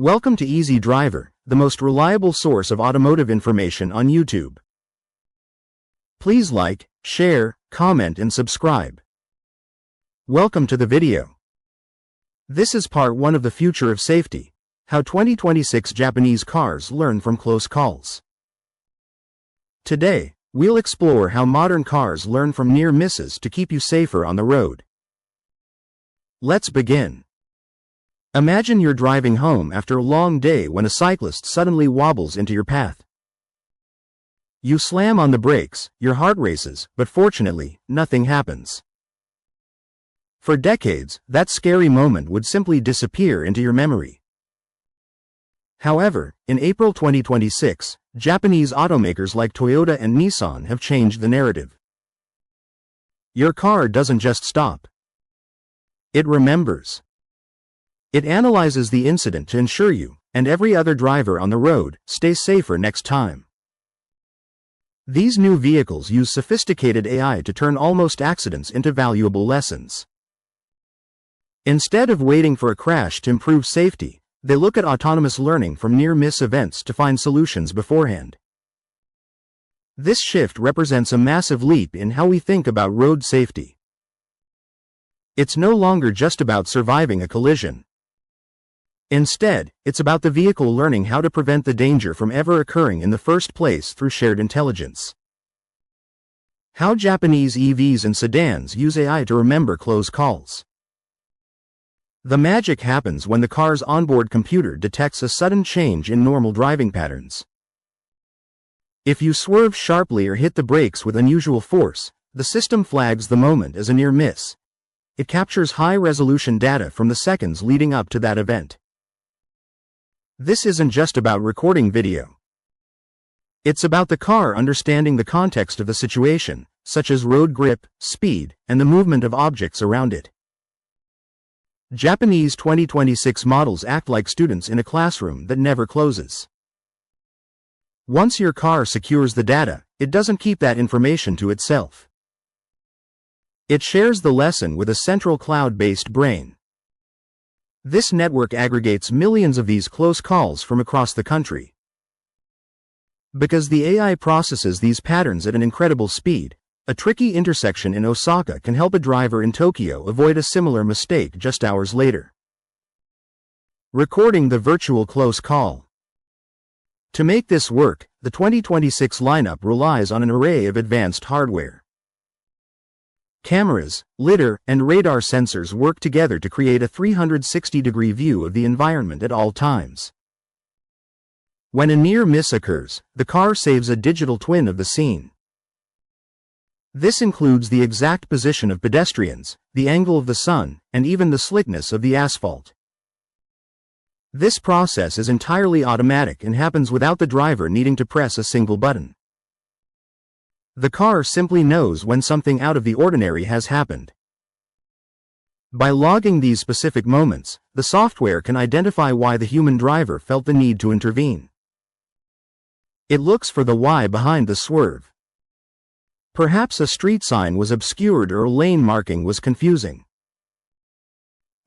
Welcome to Easy Driver, the most reliable source of automotive information on YouTube. Please like, share, comment and subscribe. Welcome to the video. This is part 1 of the future of safety, how 2026 Japanese cars learn from close calls. Today, we'll explore how modern cars learn from near misses to keep you safer on the road. Let's begin. Imagine you're driving home after a long day when a cyclist suddenly wobbles into your path. You slam on the brakes, your heart races, but fortunately, nothing happens. For decades, that scary moment would simply disappear into your memory. However, in April 2026, Japanese automakers like Toyota and Nissan have changed the narrative. Your car doesn't just stop. It remembers. It analyzes the incident to ensure you, and every other driver on the road, stay safer next time. These new vehicles use sophisticated AI to turn almost accidents into valuable lessons. Instead of waiting for a crash to improve safety, they look at autonomous learning from near-miss events to find solutions beforehand. This shift represents a massive leap in how we think about road safety. It's no longer just about surviving a collision. Instead, it's about the vehicle learning how to prevent the danger from ever occurring in the first place through shared intelligence. How Japanese EVs and sedans use AI to remember close calls. The magic happens when the car's onboard computer detects a sudden change in normal driving patterns. If you swerve sharply or hit the brakes with unusual force, the system flags the moment as a near miss. It captures high-resolution data from the seconds leading up to that event. This isn't just about recording video. It's about the car understanding the context of the situation, such as road grip, speed, and the movement of objects around it. Japanese 2026 models act like students in a classroom that never closes. Once your car secures the data, it doesn't keep that information to itself. It shares the lesson with a central cloud-based brain. This network aggregates millions of these close calls from across the country. Because the AI processes these patterns at an incredible speed, a tricky intersection in Osaka can help a driver in Tokyo avoid a similar mistake just hours later. Recording the virtual close call. To make this work, the 2026 lineup relies on an array of advanced hardware. Cameras, lidar, and radar sensors work together to create a 360-degree view of the environment at all times. When a near miss occurs, the car saves a digital twin of the scene. This includes the exact position of pedestrians, the angle of the sun, and even the slickness of the asphalt. This process is entirely automatic and happens without the driver needing to press a single button. The car simply knows when something out of the ordinary has happened. By logging these specific moments, the software can identify why the human driver felt the need to intervene. It looks for the why behind the swerve. Perhaps a street sign was obscured or a lane marking was confusing.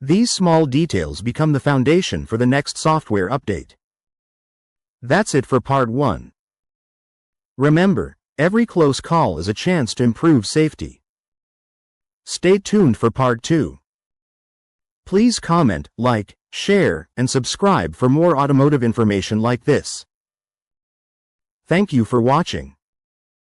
These small details become the foundation for the next software update. That's it for part 1. Remember, every close call is a chance to improve safety. Stay tuned for part 2. Please comment, like, share, and subscribe for more automotive information like this. Thank you for watching.